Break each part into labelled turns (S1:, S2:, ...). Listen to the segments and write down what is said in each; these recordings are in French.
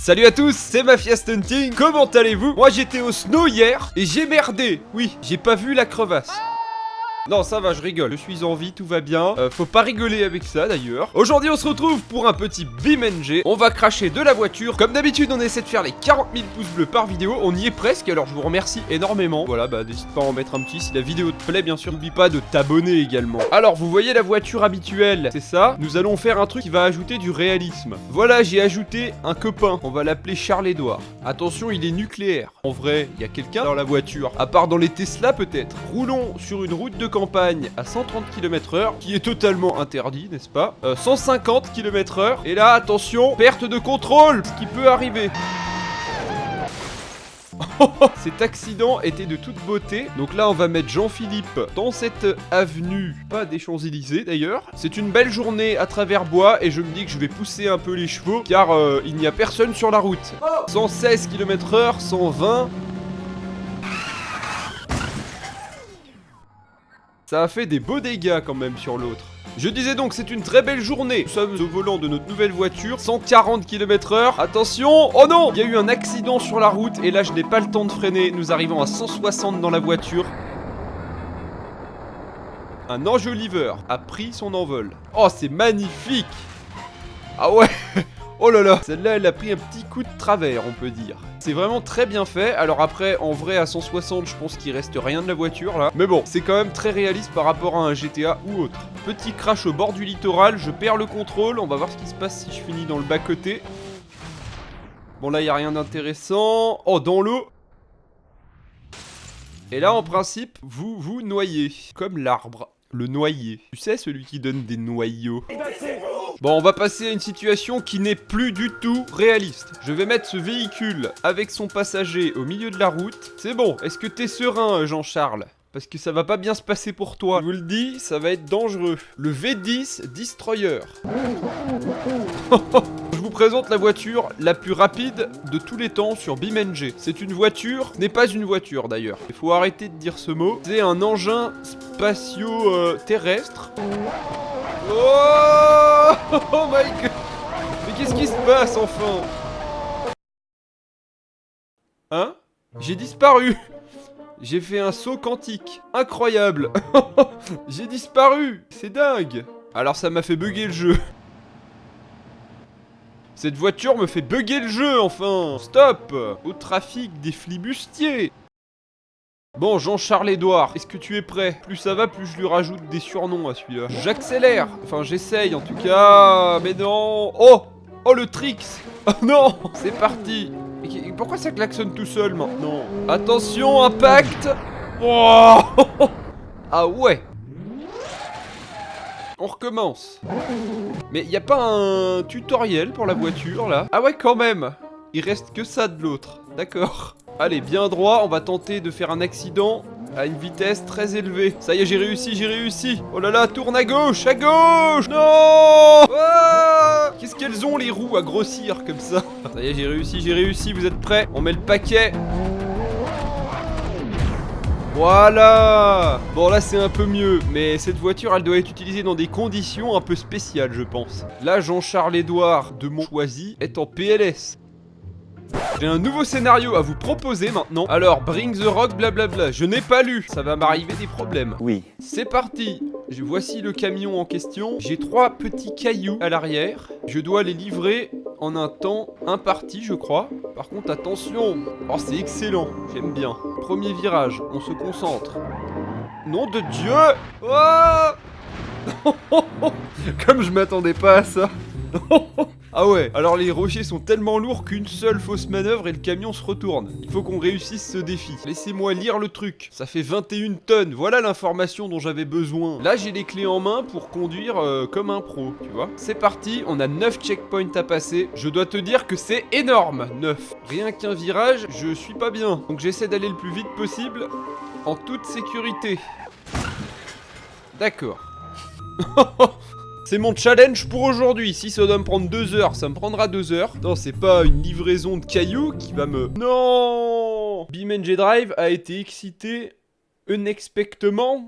S1: Salut à tous, c'est Mafia Stunting, comment allez-vous? Moi j'étais au snow hier et j'ai merdé. Oui, j'ai pas vu la crevasse. Non, ça va, je rigole. Je suis en vie, tout va bien. Faut pas rigoler avec ça d'ailleurs. Aujourd'hui, on se retrouve pour un petit BeamNG. On va cracher de la voiture. Comme d'habitude, on essaie de faire les 40 000 pouces bleus par vidéo. On y est presque, alors je vous remercie énormément. Voilà, bah n'hésite pas à en mettre un petit si la vidéo te plaît, bien sûr. N'oublie pas de t'abonner également. Alors, vous voyez la voiture habituelle, c'est ça? Nous allons faire un truc qui va ajouter du réalisme. Voilà, j'ai ajouté un copain. On va l'appeler Charles-Édouard. Attention, il est nucléaire. En vrai, il y a quelqu'un dans la voiture. À part dans les Tesla peut-être. Roulons sur une route de campagne à 130 km/h, qui est totalement interdit, n'est-ce pas? 150 km/h, et là, attention, perte de contrôle, ce qui peut arriver. Cet accident était de toute beauté. Donc là on va mettre Jean-Philippe dans cette avenue, pas des Champs-Élysées d'ailleurs. C'est une belle journée à travers bois et je me dis que je vais pousser un peu les chevaux car il n'y a personne sur la route. 116 km/h, 120. Ça a fait des beaux dégâts quand même sur l'autre. Je disais donc, c'est une très belle journée. Nous sommes au volant de notre nouvelle voiture, 140 km/h. Attention! Oh non! Il y a eu un accident sur la route et là je n'ai pas le temps de freiner. Nous arrivons à 160 dans la voiture. Un enjoliveur a pris son envol. Oh, c'est magnifique! Ah ouais! Oh là là! Celle-là, elle a pris un petit coup de travers, on peut dire. C'est vraiment très bien fait. Alors après, en vrai, à 160, je pense qu'il reste rien de la voiture, là. Mais bon, c'est quand même très réaliste par rapport à un GTA ou autre. Petit crash au bord du littoral, je perds le contrôle. On va voir ce qui se passe si je finis dans le bas-côté. Bon, là, il n'y a rien d'intéressant. Oh, dans l'eau! Et là, en principe, vous vous noyez. Comme l'arbre. Le noyer. Tu sais, celui qui donne des noyaux. Bon, on va passer à une situation qui n'est plus du tout réaliste. Je vais mettre ce véhicule avec son passager au milieu de la route. C'est bon, est-ce que t'es serein, Jean-Charles? Parce que ça va pas bien se passer pour toi. Je vous le dis, ça va être dangereux. Le V10 Destroyer. Je vous présente la voiture la plus rapide de tous les temps sur BeamNG. C'est une voiture, ce n'est pas une voiture d'ailleurs. Il faut arrêter de dire ce mot. C'est un engin spatio-terrestre. Oh, oh my god! Mais qu'est-ce qui se passe enfin? Hein? J'ai disparu! J'ai fait un saut quantique. Incroyable! J'ai disparu! C'est dingue! Alors ça m'a fait bugger le jeu. Cette voiture me fait bugger le jeu enfin! Stop! Au trafic des flibustiers! Bon, Jean-Charles-Édouard, est-ce que tu es prêt? Plus ça va, plus je lui rajoute des surnoms à celui-là. J'accélère! Enfin, j'essaye en tout cas. Mais non! Oh! Oh, le tricks! Oh non! C'est parti! Pourquoi ça klaxonne tout seul maintenant? Attention, impact! Oh! Ah ouais! On recommence. Mais y a pas un tutoriel pour la voiture là? Ah ouais, quand même! Il reste que ça de l'autre. D'accord. Allez, bien droit, on va tenter de faire un accident à une vitesse très élevée. Ça y est, j'ai réussi, j'ai réussi. Oh là là, tourne à gauche, à gauche. Non! Ah! Qu'est-ce qu'elles ont les roues à grossir comme ça? Ça y est, j'ai réussi, vous êtes prêts? On met le paquet. Voilà! Bon là c'est un peu mieux, mais cette voiture elle doit être utilisée dans des conditions un peu spéciales je pense. Là Jean-Charles-Édouard de mon choisi est en PLS. J'ai un nouveau scénario à vous proposer maintenant. Alors, Bring the Rock, blablabla. Je n'ai pas lu. Ça va m'arriver des problèmes.
S2: Oui.
S1: C'est parti. Voici le camion en question. J'ai 3 petits cailloux à l'arrière. Je dois les livrer en un temps imparti, je crois. Par contre, attention. Oh, c'est excellent. J'aime bien. Premier virage. On se concentre. Nom de Dieu. Oh! Comme je m'attendais pas à ça. Ah ouais, alors les rochers sont tellement lourds qu'une seule fausse manœuvre et le camion se retourne. Il faut qu'on réussisse ce défi. Laissez-moi lire le truc. Ça fait 21 tonnes, voilà l'information dont j'avais besoin. Là j'ai les clés en main pour conduire comme un pro, tu vois. C'est parti, on a 9 checkpoints à passer. Je dois te dire que c'est énorme, 9. Rien qu'un virage, je suis pas bien. Donc j'essaie d'aller le plus vite possible, en toute sécurité. D'accord. C'est mon challenge pour aujourd'hui. Si ça doit me prendre 2 heures, ça me prendra 2 heures. Non, c'est pas une livraison de cailloux qui va me... Non! BeamNG Drive a été excité unexpectedly.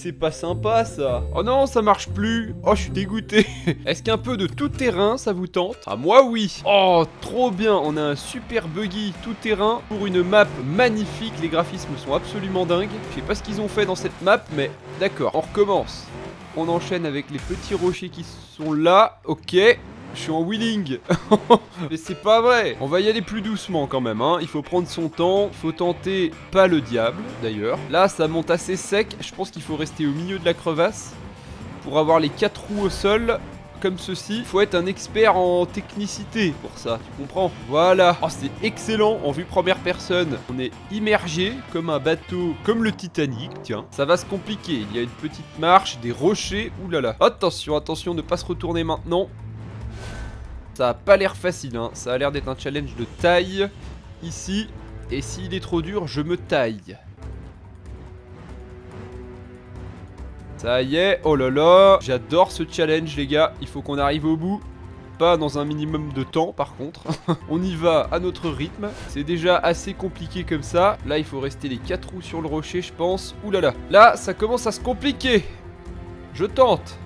S1: C'est pas sympa ça. Oh non, ça marche plus. Oh, je suis dégoûté. Est-ce qu'un peu de tout terrain ça vous tente? Ah, moi oui. Oh, trop bien. On a un super buggy tout terrain pour une map magnifique. Les graphismes sont absolument dingues. Je sais pas ce qu'ils ont fait dans cette map, mais d'accord. On recommence. On enchaîne avec les petits rochers qui sont là. Ok. Je suis en wheeling. Mais c'est pas vrai. On va y aller plus doucement quand même, hein. Il faut prendre son temps. Il faut tenter pas le diable, d'ailleurs. Là, ça monte assez sec. Je pense qu'il faut rester au milieu de la crevasse pour avoir les 4 roues au sol, comme ceci. Il faut être un expert en technicité pour ça, tu comprends? Voilà. Oh, c'est excellent en vue première personne. On est immergé comme un bateau, comme le Titanic, tiens. Ça va se compliquer. Il y a une petite marche, des rochers. Ouh là là. Attention, attention, ne pas se retourner maintenant. Ça a pas l'air facile, hein. Ça a l'air d'être un challenge de taille ici. Et s'il est trop dur, je me taille. Ça y est, oh là là. J'adore ce challenge, les gars. Il faut qu'on arrive au bout. Pas dans un minimum de temps, par contre. On y va à notre rythme. C'est déjà assez compliqué comme ça. Là, il faut rester les 4 roues sur le rocher, je pense. Ouh là là. Là, ça commence à se compliquer. Je tente.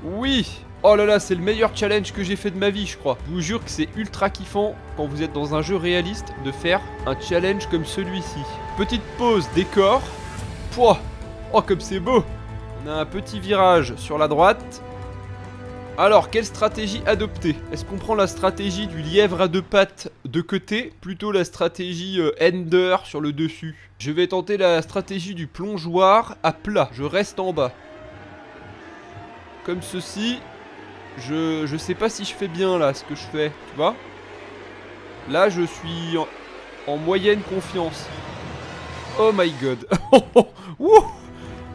S1: Oui. Oh là là, c'est le meilleur challenge que j'ai fait de ma vie, je crois. Je vous jure que c'est ultra kiffant quand vous êtes dans un jeu réaliste de faire un challenge comme celui-ci. Petite pause décor. Pouah. Oh, comme c'est beau. On a un petit virage sur la droite. Alors, quelle stratégie adopter? Est-ce qu'on prend la stratégie du lièvre à 2 pattes de côté, plutôt la stratégie Ender sur le dessus? Je vais tenter la stratégie du plongeoir à plat. Je reste en bas. Comme ceci. Je sais pas si je fais bien là ce que je fais, tu vois. Là je suis en moyenne confiance. Oh my god.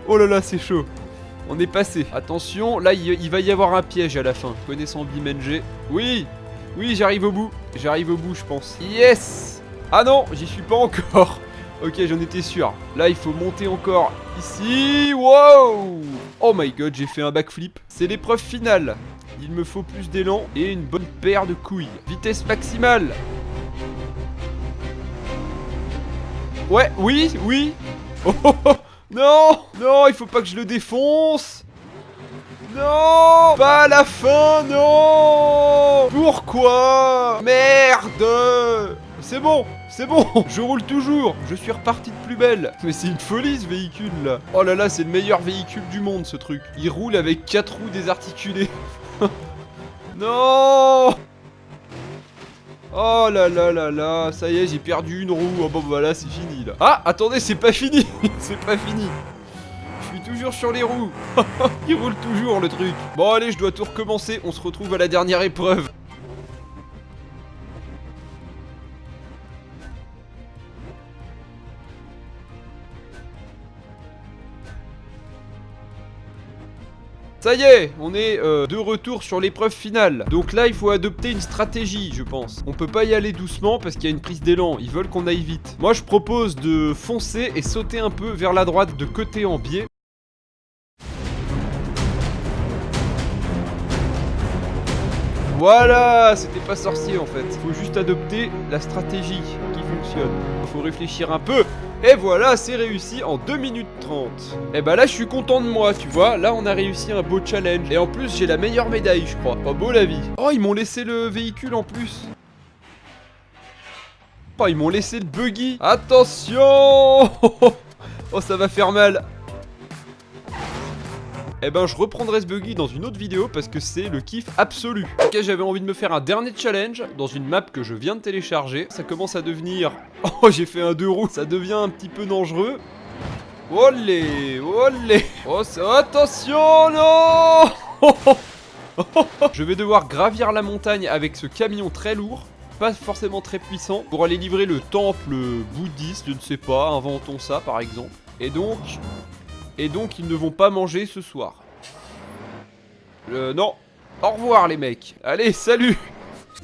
S1: Oh là là, c'est chaud. On est passé. Attention, là il va y avoir un piège à la fin. Connaissant BeamNG. Oui. Oui, j'arrive au bout. J'arrive au bout, je pense. Yes. Ah non, j'y suis pas encore. Ok, j'en étais sûr. Là, il faut monter encore ici. Wow. Oh my god, j'ai fait un backflip. C'est l'épreuve finale. Il me faut plus d'élan et une bonne paire de couilles. Vitesse maximale. Ouais, oui, oui. Oh, oh, oh. Non, non, il faut pas que je le défonce. Non, pas à la fin, non. Pourquoi? Merde. C'est bon, c'est bon. Je roule toujours, je suis reparti de plus belle. Mais c'est une folie ce véhicule là. Oh là là, c'est le meilleur véhicule du monde ce truc. Il roule avec 4 roues désarticulées. Non. Oh là là là là. Ça y est, j'ai perdu une roue. Oh bon voilà, c'est fini là. Ah, attendez, c'est pas fini. C'est pas fini. Je suis toujours sur les roues. Il roule toujours le truc. Bon allez, je dois tout recommencer. On se retrouve à la dernière épreuve. Ça y est, on est de retour sur l'épreuve finale. Donc là, il faut adopter une stratégie, je pense. On peut pas y aller doucement parce qu'il y a une prise d'élan. Ils veulent qu'on aille vite. Moi, je propose de foncer et sauter un peu vers la droite de côté en biais. Voilà, c'était pas sorcier en fait. Faut juste adopter la stratégie qui fonctionne. Faut réfléchir un peu. Et voilà, c'est réussi en 2 minutes 30. Et bah là, je suis content de moi, tu vois. Là, on a réussi un beau challenge. Et en plus, j'ai la meilleure médaille, je crois. Pas beau la vie. Oh, ils m'ont laissé le véhicule en plus. Oh, ils m'ont laissé le buggy. Attention. Oh, ça va faire mal. Eh ben je reprendrai ce buggy dans une autre vidéo parce que c'est le kiff absolu. Ok, j'avais envie de me faire un dernier challenge dans une map que je viens de télécharger. Ça commence à devenir... Oh, j'ai fait un 2 roues. Ça devient un petit peu dangereux. Olé, olé. Oh, attention, non. Je vais devoir gravir la montagne avec ce camion très lourd. Pas forcément très puissant. Pour aller livrer le temple bouddhiste, je ne sais pas. Inventons ça par exemple. Et donc, ils ne vont pas manger ce soir. Non. Au revoir les mecs. Allez, salut.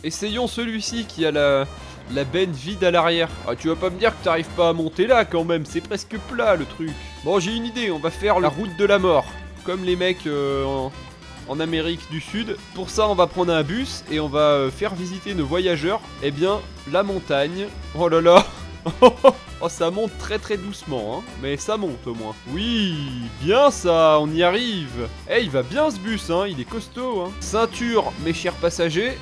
S1: Essayons celui-ci qui a la benne vide à l'arrière. Ah, tu vas pas me dire que t'arrives pas à monter là quand même. C'est presque plat le truc. Bon, j'ai une idée. On va faire la route de la mort. Comme les mecs en Amérique du Sud. Pour ça, on va prendre un bus et on va faire visiter nos voyageurs. Eh bien, la montagne. Oh là là. Oh, ça monte très très doucement, hein. Mais ça monte au moins. Oui, bien ça, on y arrive. Eh, il va bien ce bus, hein, il est costaud, hein. Ceinture, mes chers passagers,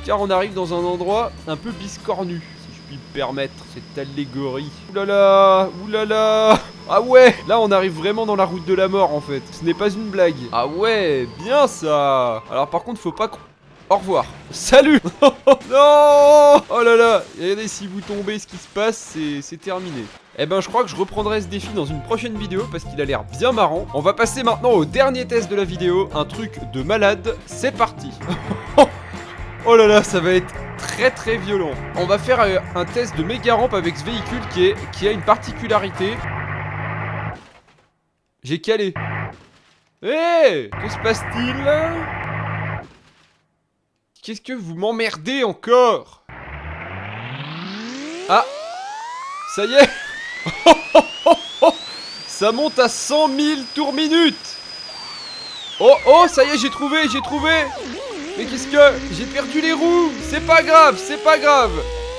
S1: car on arrive dans un endroit un peu biscornu, si je puis me permettre cette allégorie. Oulala, oulala. Ah ouais, là on arrive vraiment dans la route de la mort en fait. Ce n'est pas une blague. Ah ouais, bien ça. Alors par contre, faut pas qu'on... Au revoir. Salut. Non. Oh là là. Regardez, si vous tombez, ce qui se passe, c'est terminé. Eh ben, je crois que je reprendrai ce défi dans une prochaine vidéo parce qu'il a l'air bien marrant. On va passer maintenant au dernier test de la vidéo. Un truc de malade. C'est parti. Oh là là, ça va être très très violent. On va faire un test de méga rampe avec ce véhicule qui a une particularité. J'ai calé. Hé, que se passe-t-il là? Qu'est-ce que vous m'emmerdez encore? Ah, ça y est. Ça monte à 100 000 tours minute. Oh, oh, ça y est, j'ai trouvé. Mais qu'est-ce que... J'ai perdu les roues. C'est pas grave.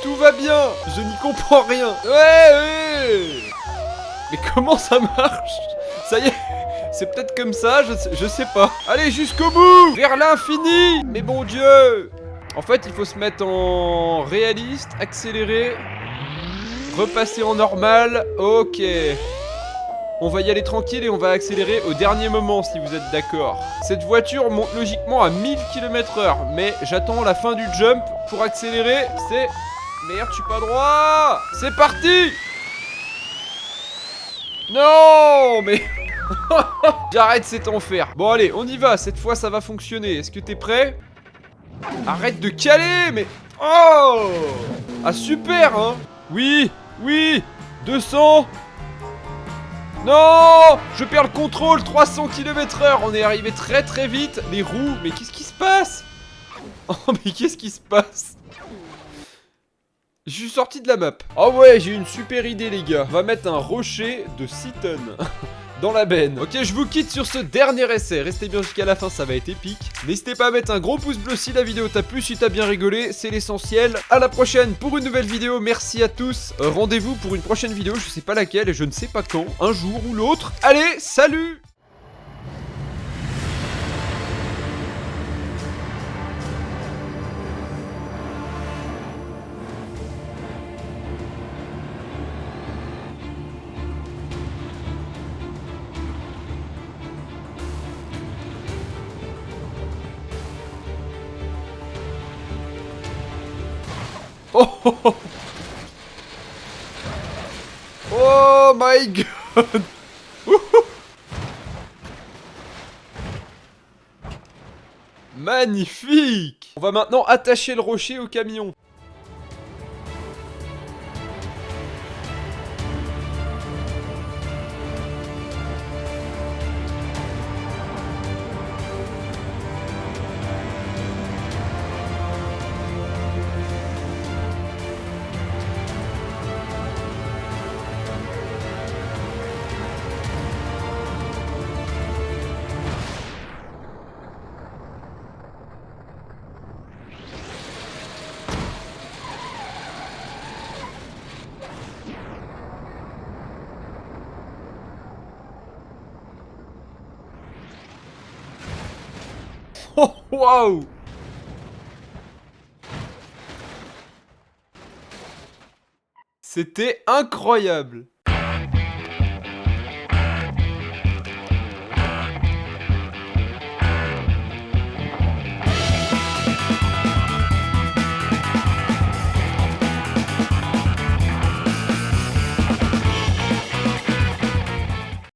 S1: Tout va bien. Je n'y comprends rien. Ouais. Mais comment ça marche? Ça y est. C'est peut-être comme ça, je sais pas. Allez, jusqu'au bout. Vers l'infini. Mais bon Dieu. En fait, il faut se mettre en réaliste, accélérer, repasser en normal. Ok. On va y aller tranquille et on va accélérer au dernier moment si vous êtes d'accord. Cette voiture monte logiquement à 1000 km/h, mais j'attends la fin du jump pour accélérer. C'est... Merde, je suis pas droit. C'est parti. Non, mais... J'arrête cet enfer. Bon allez, on y va, cette fois ça va fonctionner. Est-ce que t'es prêt? Arrête de caler, mais... Oh. Ah super, hein. Oui, 200. Non, je perds le contrôle, 300 km/h. On est arrivé très très vite. Les roues, mais qu'est-ce qui se passe? Oh mais qu'est-ce qui se passe? Je suis sorti de la map. Oh ouais, j'ai une super idée les gars. On va mettre un rocher de 6 tonnes dans la benne. Ok, je vous quitte sur ce dernier essai. Restez bien jusqu'à la fin, ça va être épique. N'hésitez pas à mettre un gros pouce bleu si la vidéo t'a plu, si t'as bien rigolé, c'est l'essentiel. À la prochaine pour une nouvelle vidéo. Merci à tous. Rendez-vous pour une prochaine vidéo, je sais pas laquelle et je ne sais pas quand, un jour ou l'autre. Allez, salut! Oh, oh, oh. Oh my god. Magnifique. On va maintenant attacher le rocher au camion. Oh, waouh! C'était incroyable!